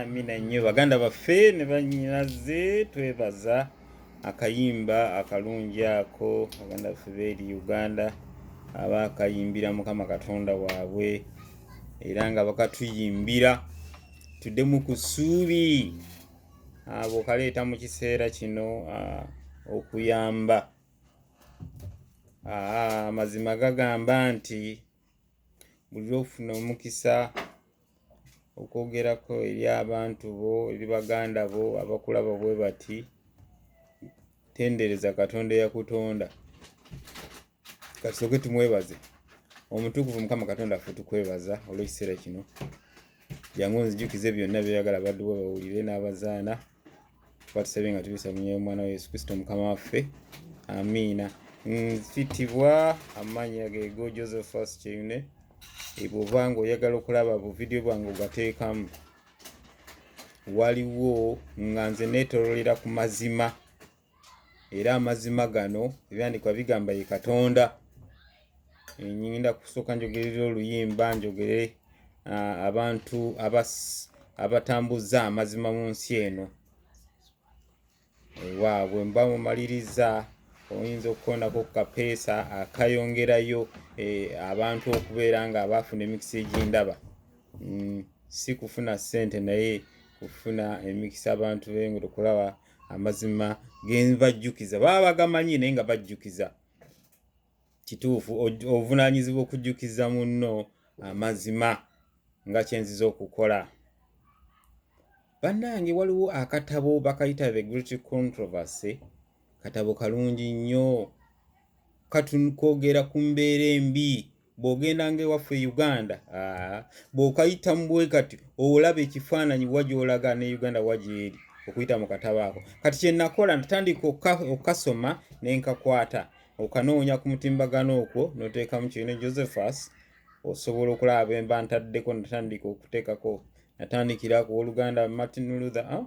Amina nnyo baganda baffe ne banyinaze twebaza akayimba akalungi ako baganda baffe b'eri Uganda abakayimbira Mukama Katonda waabwe era nga bakatuyimbira tudde mu kusuubi abo kaleeta mu kiseera kino okuyamba amazima gagamba nti buli lwofuna omukisa okwogerako eri abantu bo eri baganda bo abakulaba bwe bati tendereza Katonda yakutonda kasooke tumwebaze omutukuvu Mukama Katonda ffe tukwebaza olw'ekiseera kino jangu nzijukize byonna byeyagala baddu bwe bawulire n'abazaana batusabye nga tubisa mu mwana wa Yesu Kristo Mukama waffe amiina. Nfitibwa amannya geego Josephus Kyeyune bw'oba ng'oyagala okulaba bu vidiyo bwange ogateekamu waliwo nga nze neetoololera ku mazima era amazima gano ebyandikwa bigamba ye Katonda. Nyinda kusooka njogerera oluyimba njogere abantu abatambuza amazima mu nsi eno waabwe mba mumaliriza oyinza okukonako ku kapeesa akayongerayo abantu okubeera nga abafuna emikisa egindaba si kufuna ssente naye kufuna emikisa abantu bengo okulaba amazima genbajjukiza baba bagamanyi naye nga bajjukiza kituufu obuvunaanyizibwa okujjukiza munno amazima nga kyenziza okukola. Bannange waliwo akatabo bakayita The Great Controversy, katabo kalungi nnyo katunukogera ku mbeera embi bw'ogenda ng'ewaffe Uganda bw'okayita mu bwe kati olaba ekifaananyi wagyolaga ne Uganda wagyeri okuyita mu katabo ako. Kati kye nakola natandika okukasoma ne nkakwata okanoonya ku mutimbagano okwo n'oteekamu Kyeyune Josephus osobola okulaba bwe mba ntaddeko natandika okuteekako natandikira ku Luganda Martin Luther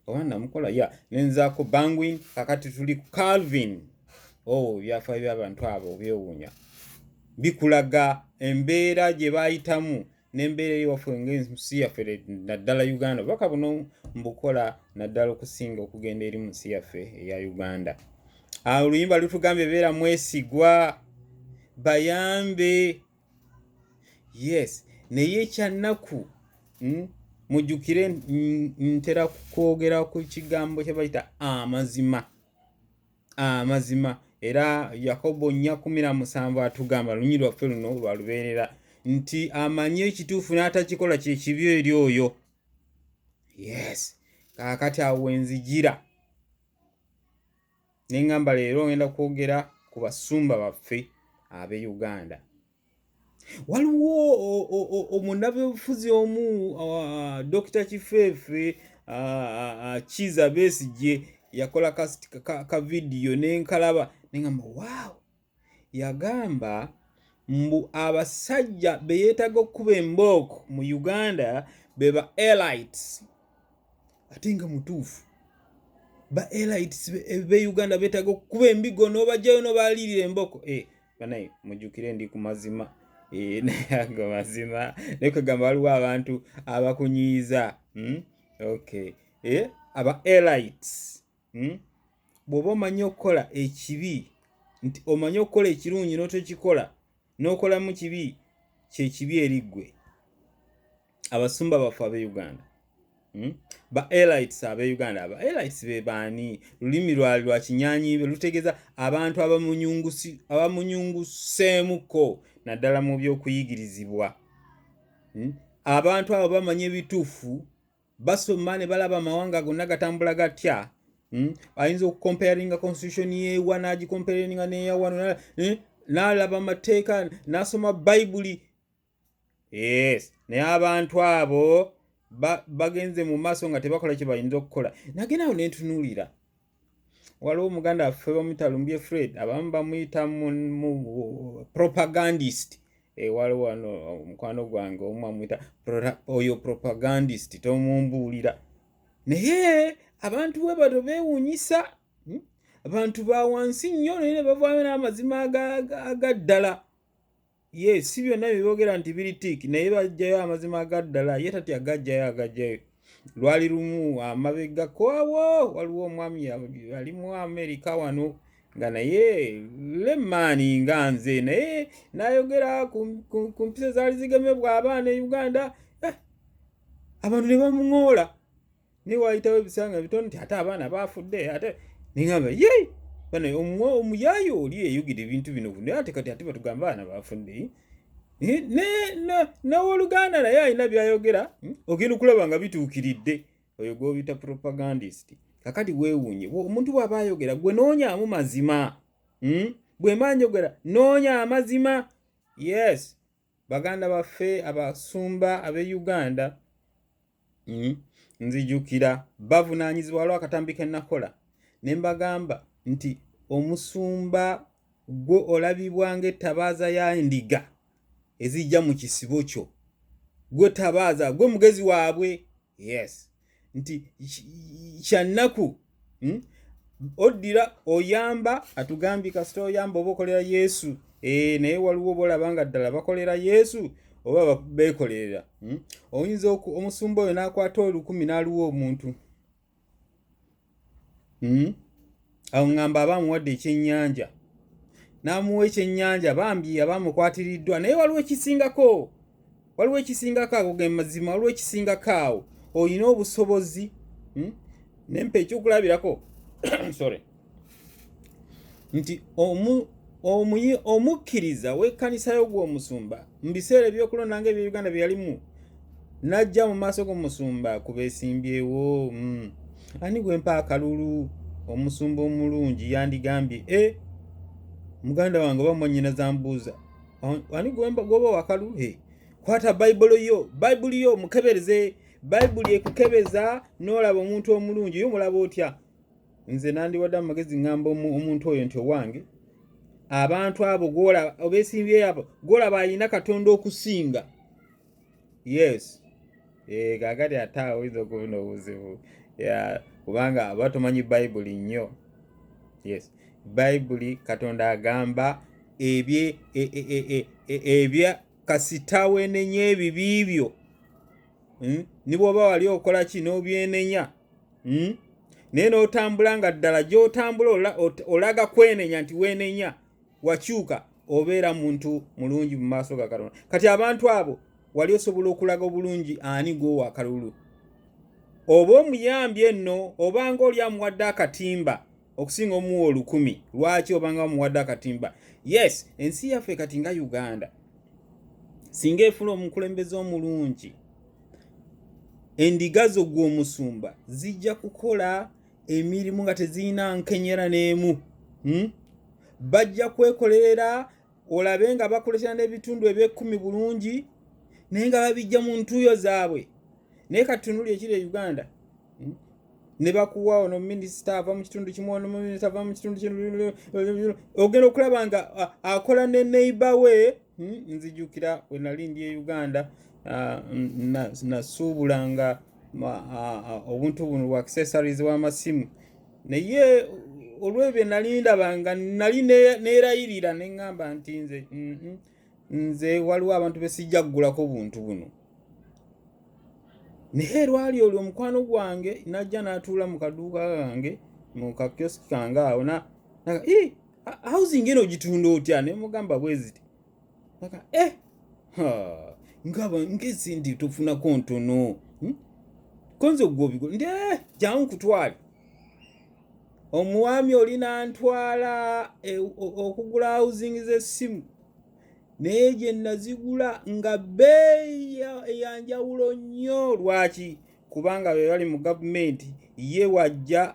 owana mukola nenzaako Bangwin kakati tuli ku Calvin byafaayo by'abantu abo byewuunya bikulaga embeera gye baayitamu n'embeera ewaffe ng'ensi yaffe naddala Uganda baka buno mbukola naddala okusinga okugenda eri mu nsi yaffe eya Uganda. Oluyimba lutugambye beera mwesigwa bayambe naye ekyannaku mujjukire ntera kwogera ku kigambo kye bayita amazima era Yakobo 4:17 atugamba lunnyi lwaffe luno lwalubeerera nti amanye ekituufu n'atakikola kye kibi eri oyo. Kaakati awo wenzijira neŋŋamba leero ngenda kwogera ku basumba baffe ab'e Uganda. waliwo omunabyobufuzi omu Dr. Kifeefe Kiza Besigye yakola ka video nenkalaba nengamba wow, yagamba mbu abasajja beyeetaga okuba embooko mu Uganda beba elites. Ate nga mutuufu ba elites be Uganda beetaga okuba embigo n'obajjayo n'obalirira embooko. Banaye mujjukire ndi ku mazima. Naye mazima naye kugamba waliwo abantu abakunyiiza. Okay. Aba elites. Bw'oba omanyi okukola ekibi nti omanyi okukola ekirungi n'otokikola n'okolamu kibi, kye kibi eri ggwe. Abasumba baffe ab'e Uganda, ba elites ab'e Uganda, aba elites be baani? Lulimi lwa kinyaanyiibe lutegeeza abantu abamunyunguseemuko naddala mu by'okuyigirizibwa. Abantu abo bamanyi ebituufu, basoma ne balaba amawanga gonna gatambula gatya. Ayinza okukomparinga constitution y'ewa n'agikomparinga n'eyawano, n'alaba amateeka n'asoma Bayibuli. Yes, naye abantu abo bagenze mu maaso nga tebakola kye bayinza okukola. Nagenda awo ne ntunuulira, waliwo Omuganda waffe bamuyita Lumbye Fred, abamu bamuyita mu propagandist. Waliwo wano omukwano gwange omu amuyita oyo propagandist, tomumbuulira. Naye abantu bwe bato beewuunyisa, abantu ba wansi nnyo naye ne bavaayo n'amazima agaddala. Ye si byonna bye boogera nti biri tiiki, naye bajjayo amazima agaddala. Ye tati agajjayo. Lwali lumu amabegako awo waliwo omwami ali mu Amerika wano nga naye lemaani nga nze, naye n'ayogera ku mpisa ezaali zigemebwa abaana e Uganda. Abantu ne bamuŋoola. Naye waayitawo ebisanga bitono nti ate abaana baafudde. Ate nengamba ye bano omuyaayo oli eyogera ebintu bino naye ate kati ate batugamba abaana baafudde. N'owoluganda naye alina byayogera, ogenda okulaba nga bituukiridde. Oyo gw'obiyita propagandist. Kakati weewuunye omuntu bw'aba ayogera gwe noonyaamu mazima. Bwe mba njogera noonya amazima. Yes, baganda baffe abasumba ab'e Uganda, nzijukira bavunaanyizibwa lwa akatambi ke nakola ne mbagamba nti omusumba gwe olabibwa ng'ettabaaza ya ndiga ezijja mu kisibo kyo. Gwe tabaaza, gwe mugezi waabwe. Yes, nti kyannaku oddira oyamba, atugambye kasita oyamba oba okolera Yesu. Naye waliwo bolaba nga ddala bakolera Yesu oba beekolerera. Oyinza omusumba oyo n'akwata 10,000 n'aluwa omuntu. Awo ngamba abamuwadde ekyennyanja, n'amuwa ekyennyanja bambi abamukwatiriddwa, naye waliwo ekisingako. Ago ge mazima, waliwo ekisingako awo. Oyina obusobozi. Nempa ekyokulabirako sorry, nti omukkiriza w'ekkanisa y'ogw'omusumba mu biseera ebyokulonda ng'ebyo Uganda bye yalimu, n'ajja mu maaso g'omusumba kubeesimbyewo. Ani gwe mpa akalulu? Omusumba omulungi yandigambye, muganda wange oba mwannyinaza mbuuza, ani gwoba wakalulu? Kwata Bayibuli yo mukebereze. Bayibuli ekukebeza n'olaba omuntu omulungi, yo mulaba otya? Nze nandiwadde amagezi ngamba omuntu oyo nti owange, abantu abo gw'olaba obeesimbyeyo abo gw'olaba alina Katonda okusinga. Yes, kaakati ate awo oyinza okubuna obuzibu kubanga aba tomanyi Bayibuli nnyo. Yes, Bayibuli Katonda agamba ebya kasita weenenya ebibi byo, ni bw'oba wali okola ki n'obyenenya, naye n'otambula nga ddala gy'otambula olaga kwenenya nti weenenya, wakyuka obeera muntu mulungi mu maaso ga Katonda. Kati abantu abo wali osobola okulaga obulungi ani gw'owa akalulu? Oba omuyambye nno, obanga oli amuwadde akatimba okusinga omuwa 10,000. Lwaki obanga omuwadde akatimba? Yes, ensi yaffe kati nga Uganda, singa efuna omukulembeze omulungi, endiga zo gw'omusumba zijja kukola emirimu nga tezirina nkenyera n'emu. Bajja kwekolerera olabe nga bakolesera n'ebitundu eby'ekkumi bulungi naye nga babijja mu ntuuyo zaabwe. Naye katunuli ekiri Uganda ne bakuwa ono minisita ava mu kitundu kimu, ono minisita ava mu kitundu kimu, ogenda okulaba nga akola ne neighbor we. Nzijukira we nali ndi Uganda nasuubulanga obuntu buno bwa accessories w'amasimu, naye olw'ebyo nali ndaba nga nali neerayirira ne ŋŋamba nti nze waliwo abantu besijja kugulako buntu buno. Naye lwali olwo omukwano gwange najja n'atuula mu kaduuka kange mu kakioski kange awo housing eno gitunda otya? Ne mugamba bwe ziti ngaba ng'ezindi tofunako ntono konze ogwobigo ndi jangu kutwale. Omwami oli n'antwala okugula housing z'essimu, naye gye nazigula nga bbeeyi eyanjawulo nnyo. Lwaki? Kubanga be bali mu gavumenti ye wajja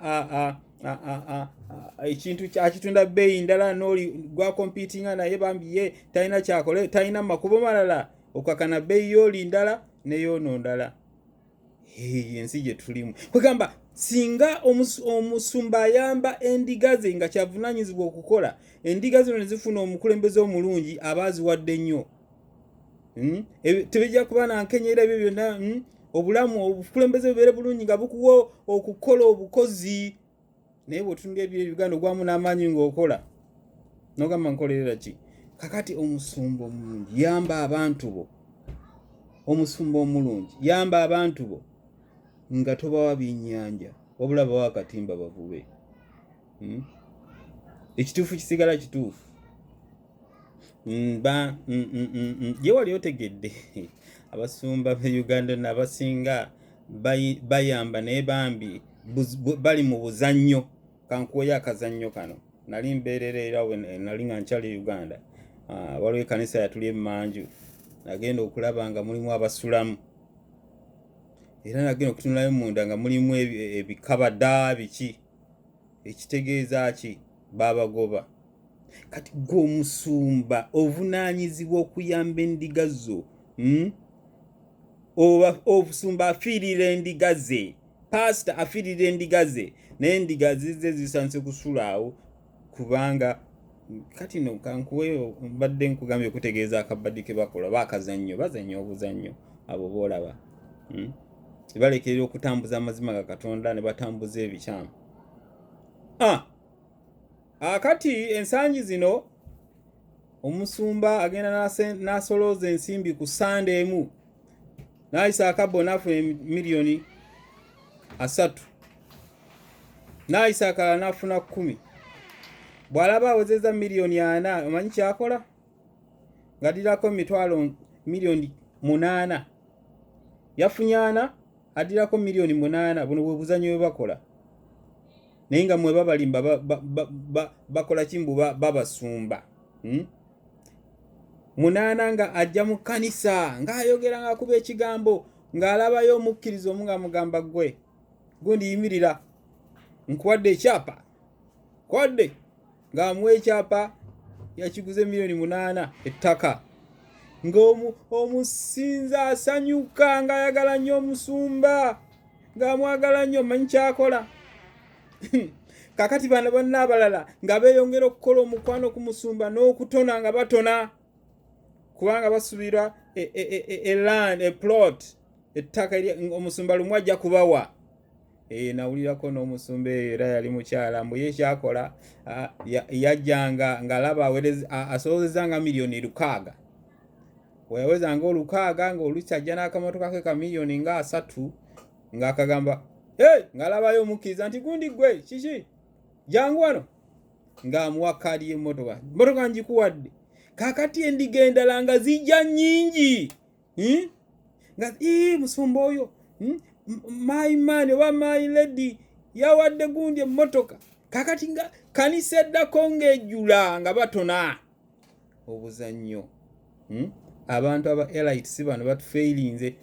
ekintu akitunda bbeeyi ndala, n'oli gwa competinga naye bambi ye talina kyakole, talina makubo malala, okakana bbeeyi y'oli ndala n'eyoono ndala. Ensi gye tulimu kwegamba singa omusumba ayamba endiga ze nga kyavunaanyizibwa okukola, endiga zino ne zifuna omukulembeze omulungi aba aziwadde nnyo. Tebijja kuba nankenyera ebyo byonna. Obulamu obukulembeze bubeere bulungi nga bukuwa okukola obukozi. Naye bw'otunga ebyo Uganda ogwamu n'amaanyi ng'okola n'ogamba nkolerera ki? Kakati omusumba omulungi yamba abantu bo, omusumba omulungi yamba abantu bo nga tobawa byennyanja wabula bawa akatimba bavube. Ekituufu kisigala kituufu. Gye wali otegedde abasumba be Uganda n'abasinga bayamba naye bambi bali mu buzannyo. Kankuweyo akazannyo kano. Nali mbeerera era nali nga nkyali Uganda. Waliwo ekkanisa yatuli emmanju, nagenda okulaba nga mulimu abasulamu, era nagenda okutunulayo munda nga mulimu ebikabada biki, ekitegeeza ki? Babagoba. Kati gwe omusumba ovunaanyizibwa okuyamba endiga zo, obusumba afiirira endiga ze, pasita afiirira endiga ze, naye endiga zize zisanse kusula awo. Kubanga kati no kankuweyo mbadde nkugambye okutegeeza akabadde ke bakola bakazannyo, bazannyo obuzannyo abo boolaba. Balekerera okutambuza amazima ga Katonda ne batambuza ebikyamu. Akati ensangi zino omusumba agenda n'asolooza ensimbi ku Sande emu n'ayisa akabbo n'afuna miliyoni 3, n'ayisa akalala n'afuna 10. Bw'alaba awezezza miliyoni 4, omanyi kyakola? Ng'addirako miliyoni 8. Yafunye 4, addirako miliyoni 8. Buno bwe buzannyo bwe bakola. Naye nga mwe babalimba bakola kimbu babasumba. 8 nga ajja mu kkanisa ng'ayogera ng'akuba ekigambo ng'alabayo omukkiriza omu ng'amugamba gwe gundi yimirira nkuwadde ekyapa kwadde ng'amuwa ekyapa yakiguze miliyoni 8 ettaka ng'omusinza asanyuka ng'ayagala nnyo omusumba ng'amwagala nnyo. Manyi kyakola? Kakati bano bonna abalala nga beeyongera okukola omukwano ku musumba n'okutona nga batona kubanga basubira land plot ettaka omusumba lumu ajja kubawa. Nawulirako n'omusumba era yali mukyala mbu ye kyakola yajjanga ng'alaba asolozeza nga miliyoni 600. Weyaweza nga 600 ng'olusi ajja n'akamotoka ke ka miliyoni nga 3 ng'akagamba ng'alabayo omukkiriza nti gundi gwe kiki jangu wano ng'amuwa kaadi y'emmotoka, mmotoka ngikuwadde. Kakati endiga endala nga zijja nnyingi nga musumba oyo my man oba my lady yawadde gundi emmotoka. Kakati nga kanisa eddako ng'ejjula nga batona. Obuzannyo. Abantu aba elite si bano batufeirinze.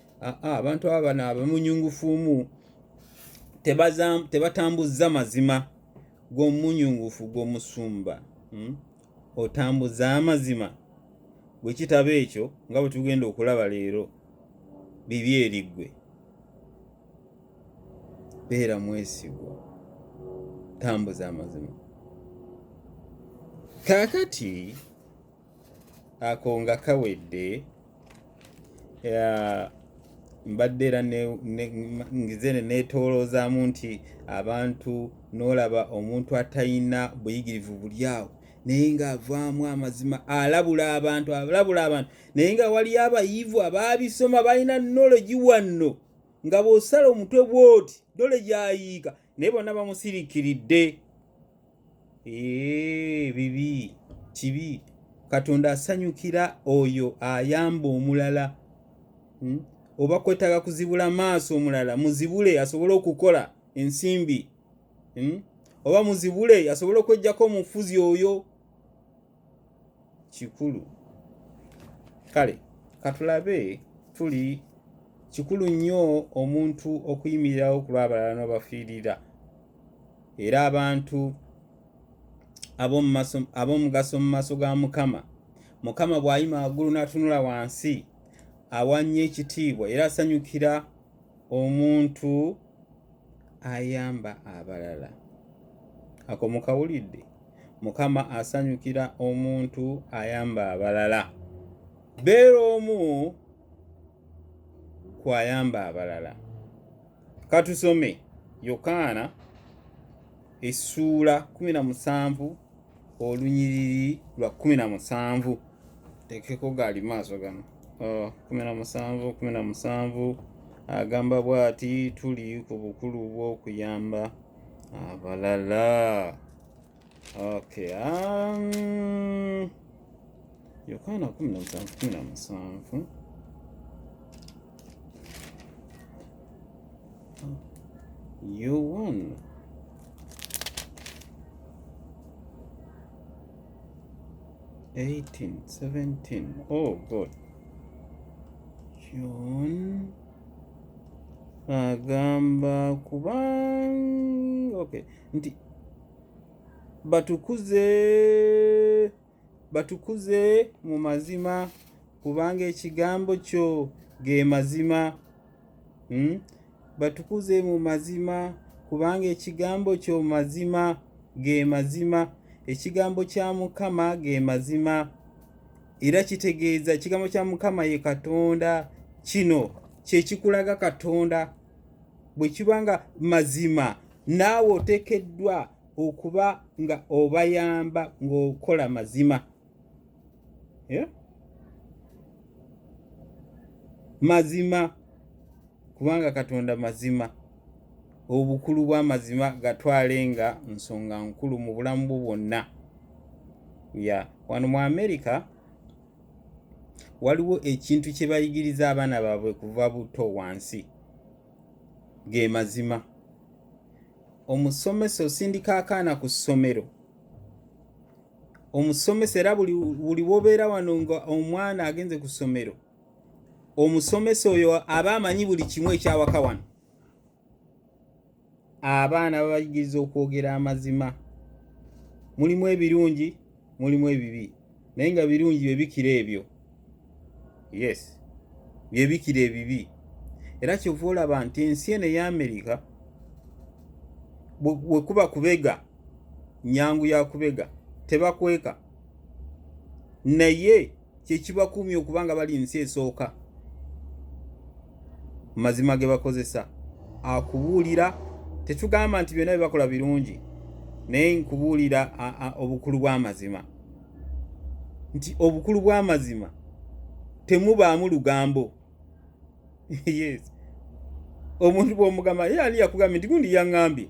Abantu aba bano abamunyungufumu tebatambuza mazima. Gw'omunyungufu gw'omusumba otambuza amazima. bwe kitaba ekyo nga bwe tugenda okulaba leero bibi eriggwe. Beera mwesigwa, tambuza amazima. Kaakati ako nga kawedde, mbadde era ngize neetooloozaamu nti abantu n'olaba omuntu atalina buyigirivu buli awo naye ng'avaamu amazima, alabula abantu naye nga waliyo abayivu abaabisoma balina knowledge wanno nga bw'osala omutwe bw'oti knowledge ayiika naye bonna bamusiriikiridde. Bibi, kibi. Katonda asanyukira oyo ayamba omulala. Oba kwetaaga kuzibula maaso omulala, muzibule asobole okukola ensimbi. Oba muzibule asobole okwejjako omufuzi oyo. Kikulu. Kale katulabe tuli kikulu nnyo omuntu okuyimirirawo ku lw'abalala n'obafiirira. Era abantu ab'omugaso mu maaso ga Mukama. Mukama bw'ayima waggulu n'atunula wansi awanye ekitiibwa era asanyukira omuntu ayamba abalala. Ako mukawulidde? Mukama asanyukira omuntu ayamba abalala. Beera omu kwayamba abalala. Katusome Yokaana essuula 17 olunyiriri lwa 17. Tekeko gaali maaso gano. 17 agamba bw'ati, tuli ku bukulu bw'okuyamba abalala. Okay. Yokaana 17. You won. $18, $17. Oh God. John agamba kubanga nti batukuze mu mazima kubanga ekigambo kyo ge mazima. Batukuze mu mazima kubanga ekigambo kyo mazima ge mazima. Ekigambo kya Mukama ge mazima era kitegeeza ekigambo kya Mukama ye Katonda. Kino kye kikulaga Katonda bwe kibanga mazima, naawe oteekeddwa okuba nga obayamba ng'okola mazima. Mazima kubanga Katonda mazima. Obukulu bw'amazima gatwale nga nsonga nkulu mu bulamu bwo bwonna. Wano mu Amerika waliwo ekintu kye bayigiriza abaana baabwe kuva buto wansi, ge mazima. Omusomesa osindika akaana ku ssomero, omusomesa era buli wobeera wano nga omwana agenze ku ssomero, omusomesa oyo aba amanyi buli kimu ekyawaka wano. Abaana babayigiriza okwogera amazima. Mulimu ebirungi, mulimu ebibi, naye nga birungi bye bikira ebyo. Yes, bye bikira ebibi. Era kyova olaba nti ensi eno ey'Amerika bwe kuba kubega, nyangu ya kubega, tebakweka. Naye kye kibakuumya okubanga bali nsi esooka. Mazima ge bakozesa. Akubuulira, tetugamba nti byonna bye bakola birungi, naye nkubuulira obukulu bw'amazima. Nti obukulu bw'amazima temubaamu lugambo. Yes. Omuntu bw'omugamba ye ali yakugambye nti gundi yaŋŋambye.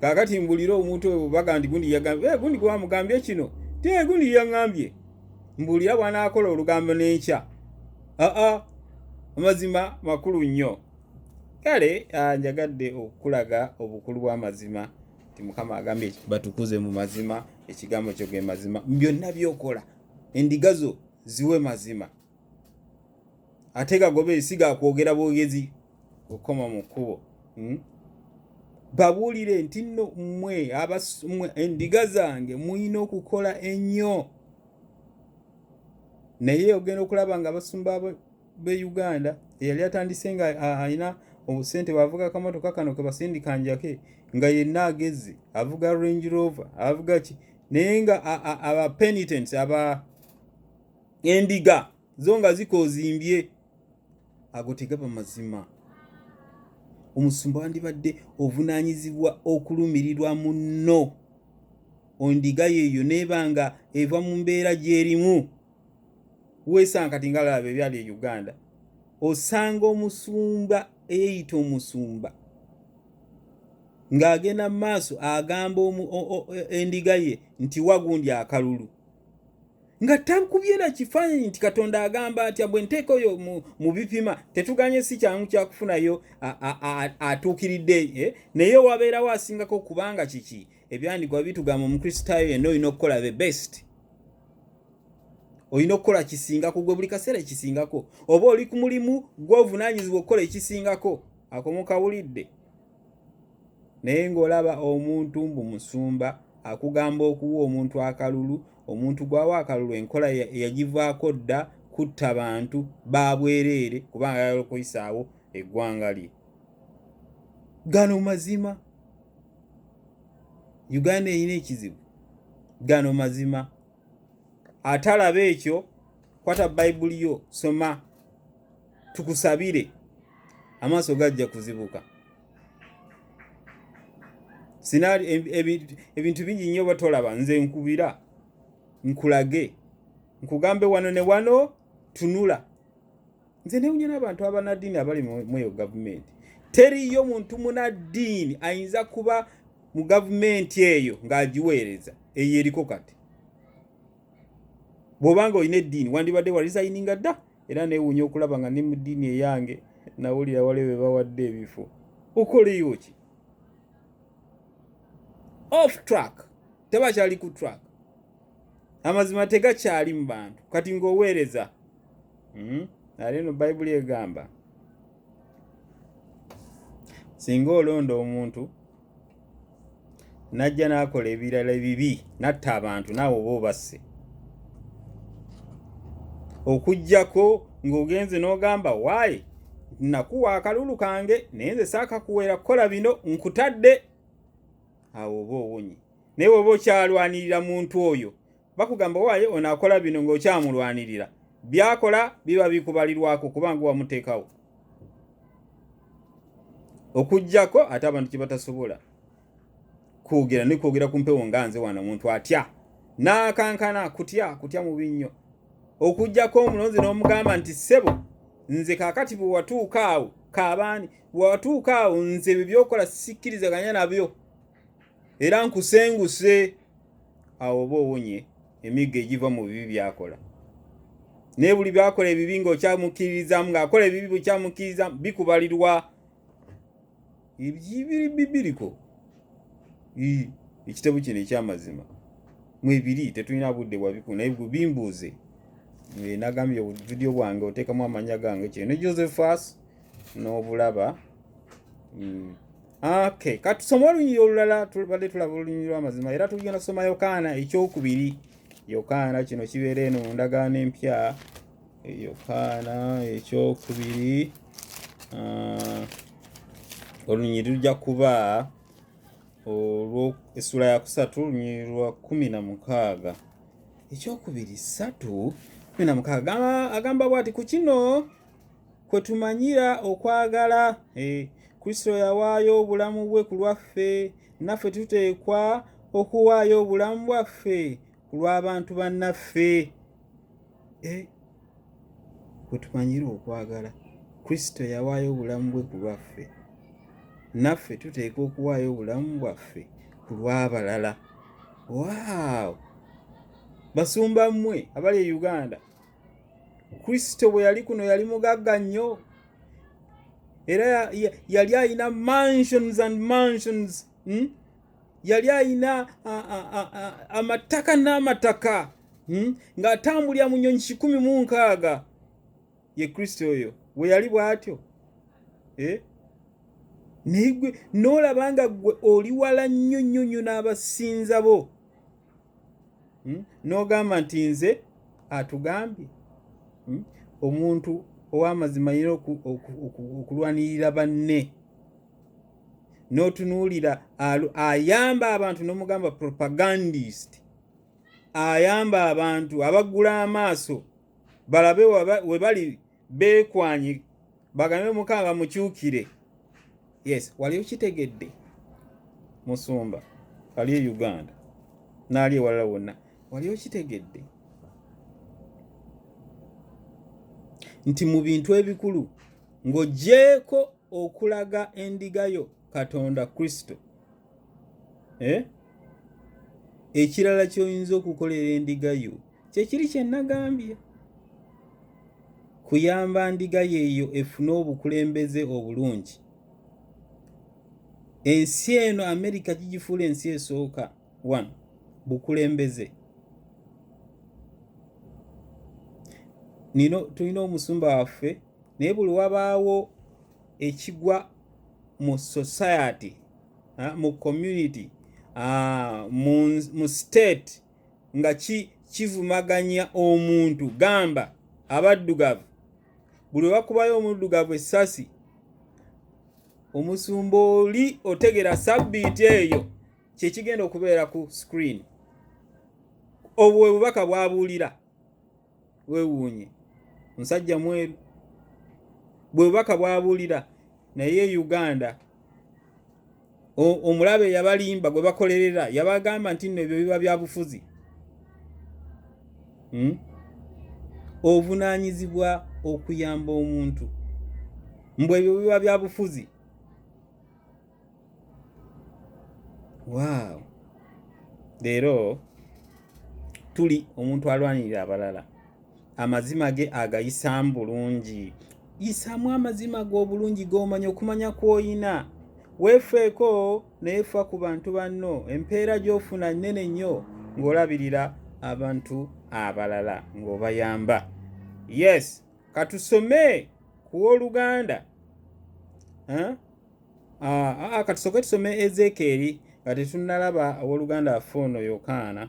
Kaakati mbuulira omuntu oyo baga nti gundi yagambye, gundi gwe wamugambye kino, te gundi yaŋŋambye. Mbuulira bw'anaakola olugambo n'enkya. Amazima makulu nnyo. Kale njagadde okulaga obukulu bw'amazima nti Mukama agambye batukuze mu mazima, ekigambo kyo ge mazima. Byonna byokola endiga zo ziwe mazima. Ate gagobe esiga kwogera bwogezi okoma mu kkubo. Babuulire nti nno mmwe endiga zange muyina okukola ennyo. naye ogenda okulaba nga abasumba be Uganda eyali atandise nga alina obusente bwavuga akamotoka kano ke basindika njake nga yenna ageze avuga Range Rover avuga ki naye nga aba penitents aba endiga zo nga zikozimbye ago tegaba mazima. Omusumba wandibadde ovunaanyizibwa okulumirirwa munno ondiga yeeyo nebanga eva mu mbeera gyerimu. Weesanga kati ngalaba ebyali e Uganda osanga omusumba eyeyita omusumba ng'agenda mu maaso agamba endiga ye nti wagundi akalulu nga takubye na kifaananyi nti Katonda agamba atya bwe nteeka oyo mu bipima tetuganye si kyangu kyakufunayo atuukiridde naye wabeerawo asingako kubanga kiki ebyandikwa bitugamba omukristaayo yenna olina okukola the best. Olina okukola kisingako gwe buli kaseera ekisingako oba oli ku mulimu gw'ovunaanyizibwa okukola ekisingako akomukawulidde. Naye ng'olaba omuntu mbu musumba akugamba okuwa omuntu akalulu omuntu gwawa akalulu enkola yagivaako dda kutta bantu babwereere kubanga yali okuyisaawo eggwanga lye. Gano mazima. Uganda erina ekizibu. Gano mazima. Atalaba ekyo kwata Bayibuli yo soma tukusabire amaaso gajja kuzibuka. Sinali ebintu bingi nnyo batolaba nze nkubira nkulage nkugambe wano ne wano tunula. Nze newunya n'abantu abanaddiini abali mu gavumenti. Teriyo muntu munaddiini ayinza kuba mu gavumenti eyo ng'agiweereza eyo eriko kati. Bw'obanga olina eddiini wandibadde walizayininga dda era neewunya okulaba nga ne mu ddiini eyange nawulira waliwo be bawadde ebifo. Okoleyo ki? Off track. Tebakyali ku track. Amazima tegakyali mu bantu kati ng'oweereza. Ale no Bayibuli egamba singa olonda omuntu najja n'akola ebirala bibi natta abantu naawe oba obasse okujjako ng'ogenze n'ogamba waaye nakuwa akalulu kange naye nze saakakuweera kukola bino nkutadde awo oba owonye. Naye oba okyalwanirira muntu oyo bakugamba waaye onaakola bino ng'okyamulwanirira byakola biba bikubalirwako kubanga wamuteekawo okujjako ate abantu kye batasobola kwogera ne kwogera ku mpewo nga nze wano omuntu atya n'akankana kutya mu binnyo okujjako omulonzi n'omugamba nti ssebo nze kaakati bwe watuuka awo kaabaani bwe watuuka awo nze bye byokola sikkirizaganya nabyo era nkusenguse awo oba owonye emigga egiva mu bibi byakola. Naye buli byakola ebibi ng'okyamukkirizamu ng'akola ebibi bukyamukkiriza bikubalirwa ebibiri bibiriko. Ekitabo kino ekyamazima mwebiri tetulina budde bwabiku naye bimbuuze nagambye obuvidiyo bwange oteekamu amanya gange kino Josephus n'obulaba. Okay, katusoma olunyiri olulala tulabadde tulaba olunyiri lw'amazima era tugenda kusoma Yokaana ekyokubiri. Yokaana kino kibeera eno mu ndagaano empya. Yokaana ekyokubiri olunyiri lujja kuba essula ya 3 olunyiri lwa 16. Ekyokubiri 3:16 agamba bw'ati ku kino kwe tumanyira okwagala Kristo yawaayo obulamu bwe ku lwaffe naffe tuteekwa okuwaayo obulamu bwaffe ku lw'abantu bannaffe. Kwe tumanyira okwagala Kristo yawaayo obulamu bwe ku lwaffe naffe tuteekwa okuwaayo obulamu bwaffe ku lw'abalala. Wow! Basumba mmwe abali e Uganda, Kristo bwe yali kuno yali mugagga nnyo era yali alina mansions and mansions. Yali alina amataka n'amataka ng'atambulira mu nnyonyi 106. Ye Kristo oyo we yali bw'atyo. Naye gwe n'olaba nga gwe oli wala nnyo nnyo nnyo n'abasinza bo n'ogamba nti nze atugambye omuntu ow'amazima alina okulwanirira banne n'otunuulira ayamba abantu n'omugamba propagandist, ayamba abantu abaggula amaaso balabe we bali beekwanye bagambe Mukama mukyukire. Yes, wali okitegedde Musumba ali e Uganda n'ali ewalala wonna, wali okitegedde nti mu bintu ebikulu ng'oggyeko okulaga endigayo Katonda Kristo, ekirala ky'oyinza okukolera endigayo kyekiri kye nagambye, kuyamba ndigayo eyo efune obukulembeze obulungi. Ensi eno Amerika gigifuula ensi esooka one bukulembeze. Tulina omusumba waffe naye buli wabaawo ekigwa mu society, mu community, mu state nga kivumaganya omuntu, gamba abaddugavu, buli wakubayo omuddugavu essasi, omusumba oli otegera sabbiiti eyo kyekigenda okubeera ku screen. Obwo bwe bubaka bwabuulira, weewuunye musajja mweru, bwe bubaka bwabuulira. Naye Uganda omulabe yabalimba gwe bakolerera yabagamba nti nno ebyo biba bya bufuzi. Obuvunaanyizibwa okuyamba omuntu mbwe ebyo biba bya bufuzi. Wow. Leero tuli omuntu alwanirira abalala, amazima ge agayisaamu bulungi. Yisaamu amazima go bulungi g'omanya, okumanya kw'oyina. Weefeeko neefa ku bantu banno, empeera gy'ofuna nnene nnyo ng'olabirira abantu abalala ng'obayamba. Yes, katusome ku Luganda. Katusooke tusome Ezekieri nga tetunnalaba Luganda affe ono Yokaana.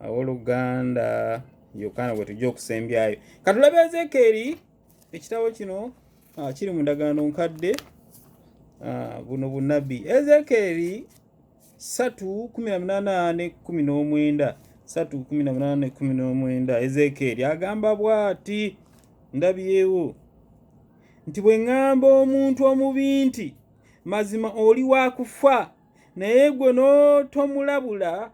Luganda Yokaana bwe tujja okusembyayo. Katulabe Ezekieri, ekitabo kino kiri mu ndagaano nkadde, buno bunnabbi. Ezekieri 3:18-19, 3:18-19. Ezekieri agamba bw'ati, ndabyewo nti bwe ŋŋamba omuntu omubi nti mazima oli wa kufa, naye gwe n'otomulabula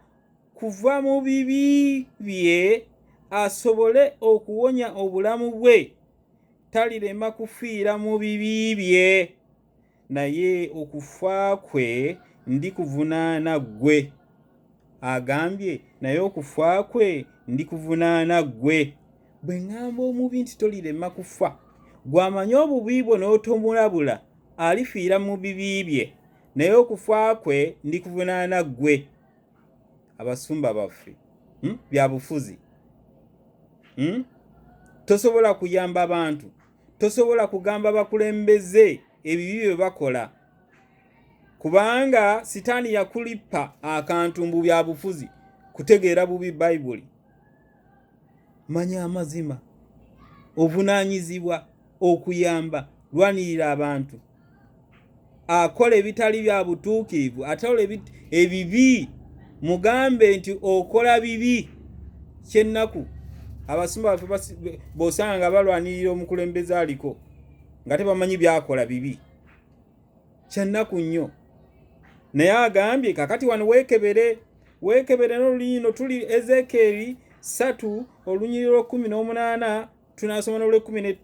kuva mu bibi bye asobole okuwonya obulamu bwe, talirema kufiira mu bibi bye, naye okufa kwe ndikuvunaana ggwe. Agambye naye okufa kwe ndikuvunaana ggwe. Bwe ŋŋamba omubi nti tolirema kufa, gw'amanya obubi bwo n'otomulabula alifiira mu bibi bye, naye okufa kwe ndikuvunaana ggwe. Abasumba baffe bya bufuzi. Tosobola kuyamba bantu, tosobola kugamba bakulembeze ebibi bye bakola, kubanga sitaani yakulipa akantu mbu bya bufuzi kutegeera bubi Bayibuli. Manya amazima, ovunaanyizibwa okuyamba, lwanirira abantu. Akola ebitali bya butuukirivu, atola ebibi, mugambe nti okola bibi. Kyennaku abasumba baffe b'osanga nga balwanirira omukulembeze aliko nga tebamanyi byakola bibi. Kyennaku nnyo. Naye agambye kakati wano weekebere n'olulino. Tuli Ezekieri 3:18, tunasoma n'olw'19.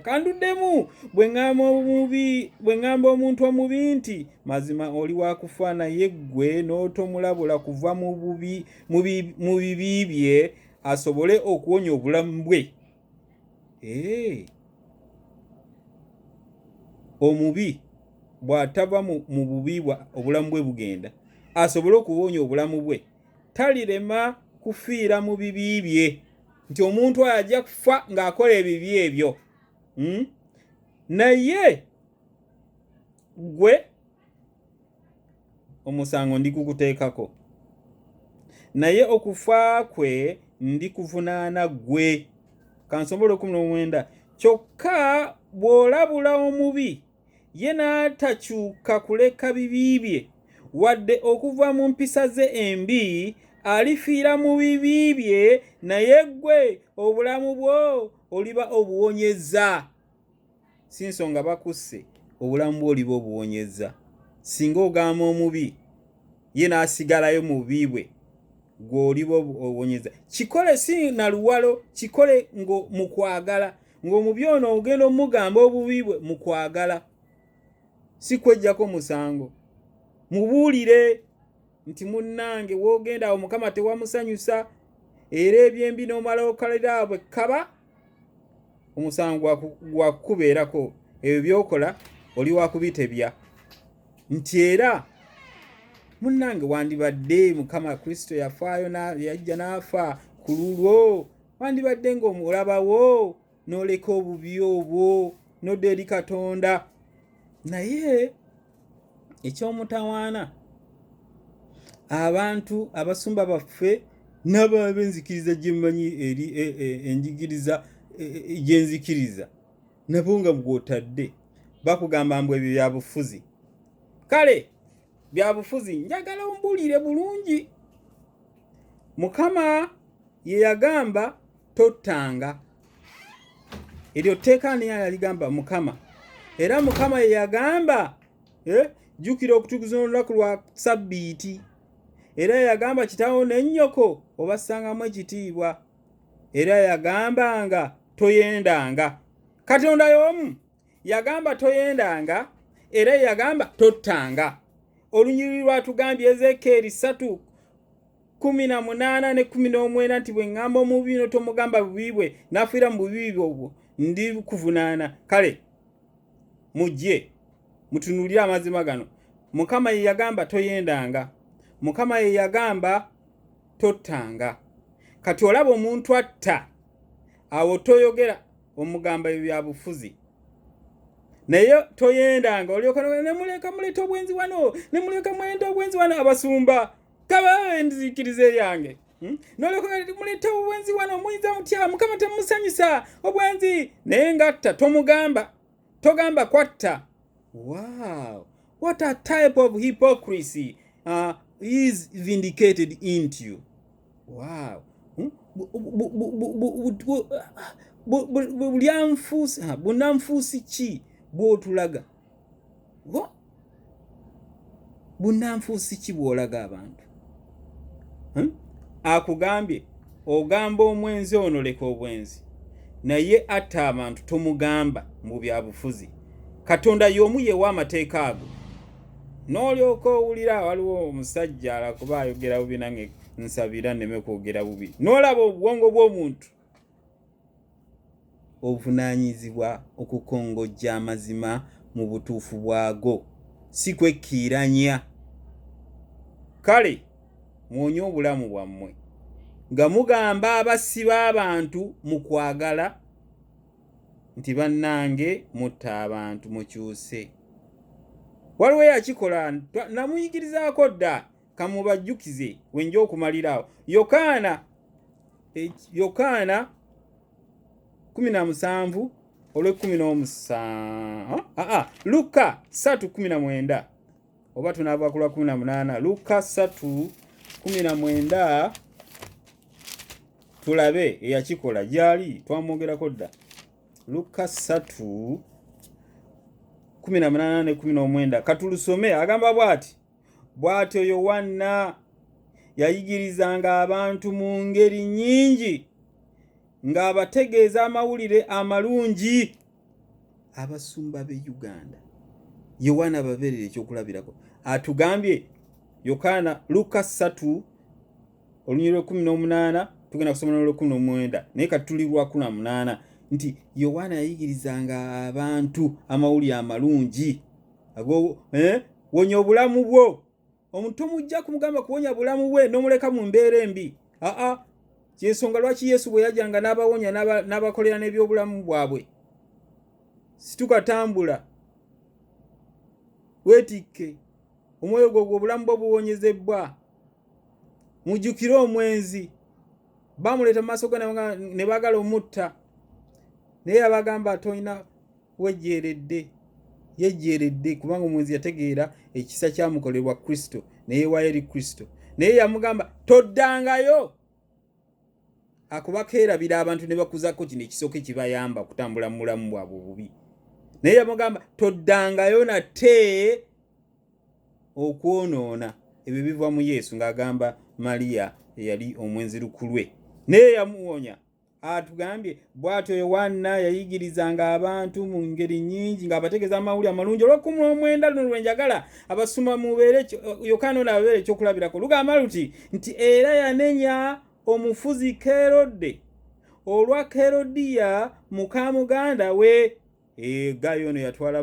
Kanduddemu, bwe ŋŋamba omuntu omubi nti mazima oli wa kufa, naye ggwe n'otomulabula kuva mu bibi bye asobole okuwonya obulamu bwe. Omubi bw'atava mu bubi obulamu bwe bugenda, asobole okuwonya obulamu bwe, talirema kufiira mu bibi bye. Nti omuntu oyo ajja kufa ng'akola ebibi ebyo. Naye gwe omusango ndikukuteekako, naye okufa kwe ndikuvunaana ggwe. kansombole 19 kyokka bw'olabula omubi ye n'atakyuka kuleka bibi bye wadde okuva mu mpisa ze embi alifiira mu bibi bye naye ggwe obulamu bwo oliba obuwonyezza. Si nsonga bakusse, obulamu bwo oliba obuwonyezza. Singa ogamba omubi ye n'asigalayo mu bubi bwe gw'oliba obuwonyezza. Kikole si na luwalo, kikole mu kwagala. Ng'omubi ono ogenda omugamba obubi bwe mu kwagala, si kwejjako musango. Mubuulire nti munnange w'ogenda awo Mukama tewamusanyusa era ebyembi n'omala okalira bwe kaba, omusango gwakubeerako. Ebyo byokola oli wakubitebya nti era munnange wandibadde Mukama Kristo yafaayo yajja n'afa ku lulwo, wandibadde ng'omulabawo n'oleka obubi obwo n'odda eri Katonda. Naye ekyomutawaana abantu abasumba baffe n'abenzikiriza gyemanyi eri enjigiriza gyenzikiriza nabo nga bw'otadde bakugamba mbu ebyo byabufuzi. Kale byabufuzi njagala ombulire bulungi. Mukama ye yagamba tottanga. Eryo tteeka ani yaligamba? Mukama. Era Mukama ye yagamba jjukira okutukuza olunaku lwa Ssabbiiti. Era yagamba kitaawo ne nnyoko obassangamu ekitiibwa. Era yagambanga toyendanga. Katonda y'omu yagamba toyendanga era yagamba tottanga. Olunyiriri lwatugambye Ezekieri 3:18 ne 19 nti bwe ŋŋamba omubi no tomugamba bubi bwe n'afiira mu bubi obwo ndi kuvunaana. Kale mujje mutunuulire amazima gano. Mukama ye yagamba toyendanga. Mukama ye yagamba tottanga. Kati olaba omuntu atta, awo toyogera omugamba ebyo byabufuzi. Naye toyendanga olyoka nemuleka muleta obwenzi wano, nemuleka mwenda obwenzi wano. Abasumba kaba enzikiriza eryange nolyoka muleta obwenzi wano muyinza mutya, Mukama temusanyusa obwenzi. Naye ngatta tomugamba, togamba kwatta. Wow, what a type of hypocrisy is vindicated into you. Wow. Bunanfuusi ki bw'otulaga? Bunanfuusi ki bw'olaga abantu? Akugambye ogamba omwenzi ono leka obwenzi, naye atta abantu tomugamba mu byabufuzi. Katonda y'omu yewa amateeka ago. N'olyoka owulira waliwo omusajja alakuba ayogera bubi nange nsabira nneme kwogera bubi. N'olaba obwongo bw'omuntu obuvunaanyizibwa okukongojja amazima mu butuufu bwago, si kwekkiiranya. Kale mwonye obulamu bwammwe nga mugamba abasiba abantu mu kwagala nti bannange mutta abantu mukyuse. Waliwo yakikola namuyigirizaako dda kamubajjukize wenja okumalirawo. Yokaana 17 olw'17 Luka 3:19 oba tunaava ku lwa 18. Luka 3:19 tulabe eyakikola gyali twamwogerako dda. Luka 3:18 ne 19 katulusome. Agamba bw'atyo Yowaana yayigirizanga abantu mu ngeri nnyingi ng'abategeeza amawulire amalungi. Abasumba b'e Uganda Yowaana babeerera ekyokulabirako. Atugambye Yokaana Luka 3 olunyiriri 18 tugenda kusoma n'olwo 19 naye katuli lwa 18 nti Yowaana yayigirizanga abantu amawulire amalungi ago wonya obulamu bwo. Omuntu omujja kumugamba kuwonya bulamu bwe n'omuleka mu mbeera embi. Kyensonga lwaki Yesu bwe yajjanga n'abawonya n'abakolera n'ebyobulamu bwabwe. Situkatambula weetikke omwoyo gwo obulamu bwo buwonyezebbwa. Mujjukire omwenzi bamuleeta mu maaso ge ne baagala omutta naye abagamba toyina yejjeeredde kubanga omwenzi yategeera ekisa kyamukolebwa Kristo neyeewaayo eri Kristo, naye yamugamba toddangayo. Akuba keerabira abantu ne bakuzako kino ekisooka kibayamba okutambula mu mulamu bwabwe obubi, naye yamugamba toddangayo nate okwonoona. Ebyo biva mu Yesu ng'agamba Mariya eyali omwenzi lukulwe, naye yamuwonya. Atugambye bw'atyo Yowaana yayigirizanga abantu mu ngeri nnyingi ng'abategeeza amawulire amalungi. Olw'okumwenda luno lwe njagala abasoma mubeere Yokaana ono abeere ekyokulabirako. Lugamba luti nti era yanenya omufuzi Kerode olwa Kerodiya muka muganda we. Gayo ono yatwala